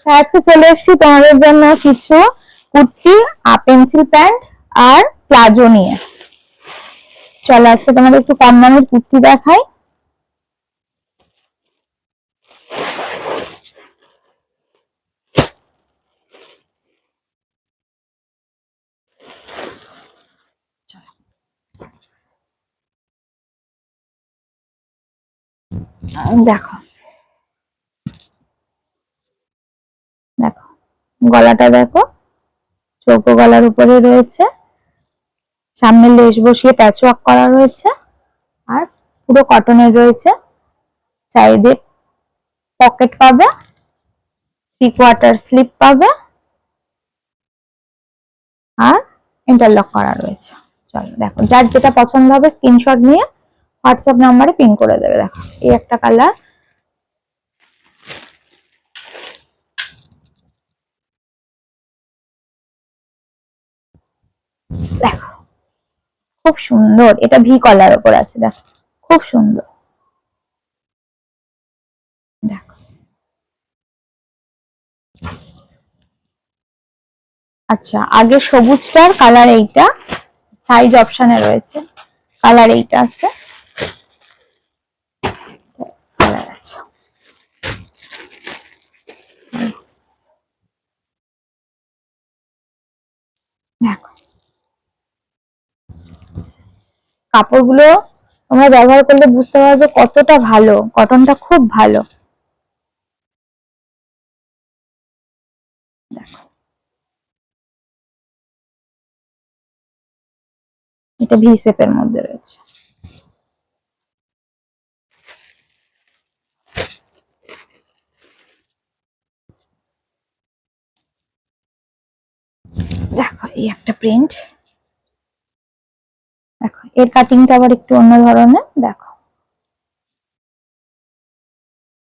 আজকে চলে এসেছি তোমাদের জন্য কিছু কুর্তি, পেন্সিল প্যান্ট আর প্লাজো নিয়ে। চলো আজকে তোমাদের একটু কম দামের কুর্তি দেখাই। দেখো দেখো গলাটা দেখো, চৌকো গলার উপরে রয়েছে, সামনে লেস বসিয়ে প্যাচওয়ার্ক করা রয়েছে আর পুরো কটনের রয়েছে। সাইডে পকেট পাবে, 3/4 স্লিপ পাবে আর ইন্টারলক করা রয়েছে। চলো দেখো, যার যেটা পছন্দ হবে স্ক্রিনশট নিয়ে হোয়াটসঅ্যাপ নাম্বারে পিন করে দেবে। দেখো এই একটা কালার, দেখো খুব সুন্দর, এটা ভি কলার উপর আছে, দেখো খুব সুন্দর। দেখো আচ্ছা, আগে সবুজটার কালার এইটা, সাইজ অপশনে রয়েছে, কালার এইটা আছে, কালার আছে। দেখো কাপড়গুলো তোমরা ব্যবহার করলে বুঝতে পারবে কতটা ভালো, কটনটা খুব ভালো। দেখো এটা ভি শেপের মধ্যে রয়েছে। দেখো এই একটা প্রিন্ট, দেখো এর কাটিংটা আবার একটু অন্য ধরনের। দেখো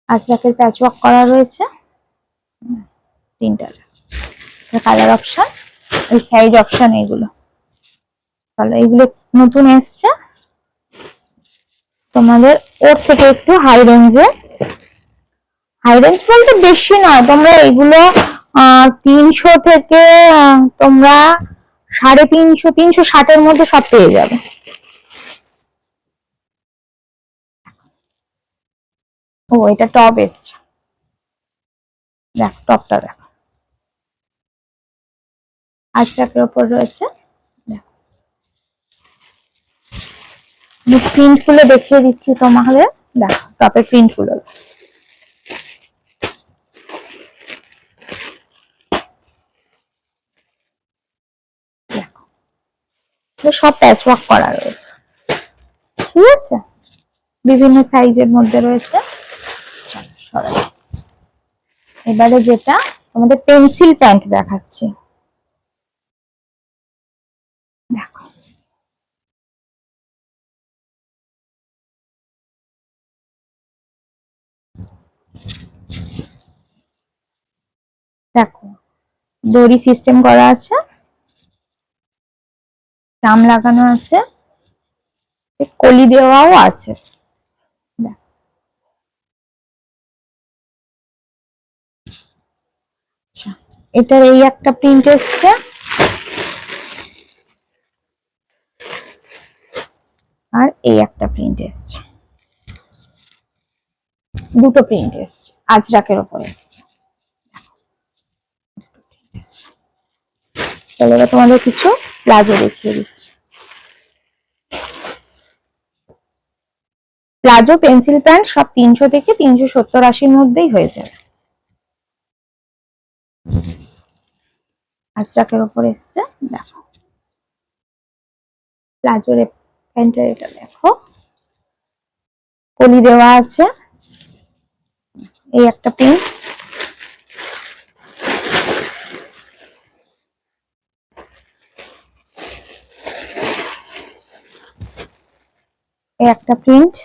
আজরাকের প্যাচওয়ার্ক করা রয়েছে, প্রিন্টার, কালার অপশন, এই সাইজ অপশন, এগুলো তাহলে এইগুলো নতুন এসছে তোমাদের। ওর থেকে একটু হাই রেঞ্জে, হাই রেঞ্জ বলতে বেশি নয়, তোমরা এগুলো 300 থেকে তোমরা 350, 360-এর মধ্যে সব পেয়ে যাবে। ও এটা টপ এসছে, দেখো টপটা দেখো, আজরাকের ওপর রয়েছে। প্রিন্ট গুলো দেখিয়ে দিচ্ছি তোমাদের, দেখো টপের প্রিন্ট গুলো সব প্যাচওয়ার্ক করা রয়েছে, ঠিক আছে, বিভিন্ন সাইজের মধ্যে রয়েছে। এবারে যেটা তোমাদের পেন্সিল প্যান্ট দেখাচ্ছি, দেখো দেখো দড়ি সিস্টেম করা আছে, চাম লাগানো আছে, কলি দেওয়াও আছে। আচ্ছা, এটার এই একটা প্রিন্ট এসছে, আর এই একটা প্রিন্ট এসছে, দুটো প্রিন্ট এসছে, আজরাকের ওপর এসছে। তাহলে এবার তোমাদের কিছু প্লাজো দেখিয়ে দিচ্ছি। প্লাজো পেন্সিল প্যান্ট সব 300 থেকে 370-80-র মধ্যেই হয়ে যাবে। আজরাকের ওপর এসছে, দেখো প্লাজোর প্যান্টের এটা দেখো, কলি দেওয়া আছে, এই একটা প্রিন্ট, এই একটা প্রিন্ট,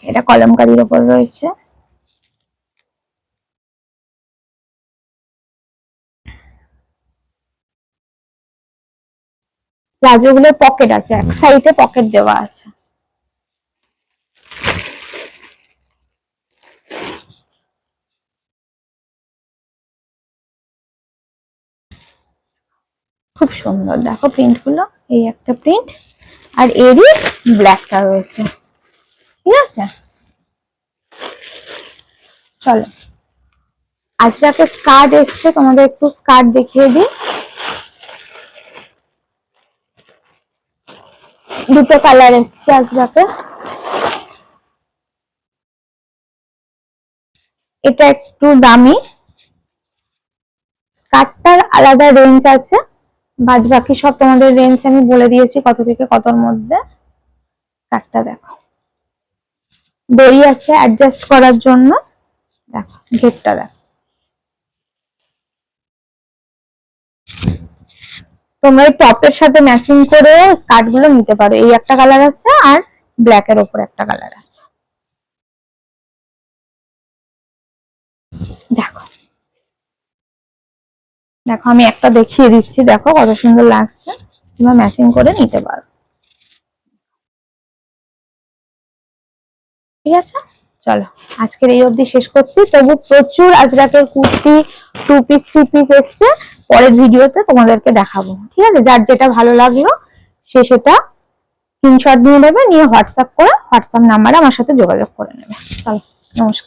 এটা কলমকারীর ওপর রয়েছে। প্লাজো গুলোর পকেট আছে, এক সাইডে পকেট দেওয়া আছে। খুব সুন্দর, দেখো প্রিন্ট গুলো, এই একটা প্রিন্ট আর এরই ব্ল্যাকটা রয়েছে, ঠিক আছে। চলো আজরাকে স্কার্ট এসছে, তোমাদের একটু স্কার্ট দেখিয়ে দিই। দুটো কালার এসছে আজরাকে, এটা একটু দামি, স্কার্টটার আলাদা রেঞ্জ আছে, বাদ বাকি সব তোমাদের রেঞ্জ আমি বলে দিয়েছি কত থেকে কতর মধ্যে। স্কার্টটা দেখো, দড়ি আছে অ্যাডজাস্ট করার জন্য, দেখো ঘেরটা দেখো। তোমরা এই টপের সাথে ম্যাচিং করে স্কার্ট গুলো নিতে পারো। এই একটা কালার আছে আর ব্ল্যাক এর ওপর একটা কালার আছে, দেখো দেখো আমি একটা দেখিয়ে দিচ্ছি, দেখো কত সুন্দর লাগছে, তোমরা ম্যাচিং করে নিতে পারো, ঠিক আছে। চলো আজকের এই অবধি শেষ করছি। তবু প্রচুর আজরাকের কুর্তি 2 পিস 3 পিস এসছে, পরের ভিডিওতে তোমাদেরকে দেখাবো, ঠিক আছে। যার যেটা ভালো লাগলো সে সেটা স্ক্রিনশট নিয়ে নেবে, নিয়ে হোয়াটসঅ্যাপ করে হোয়াটসঅ্যাপ নাম্বারে আমার সাথে যোগাযোগ করে নেবে। চলো নমস্কার।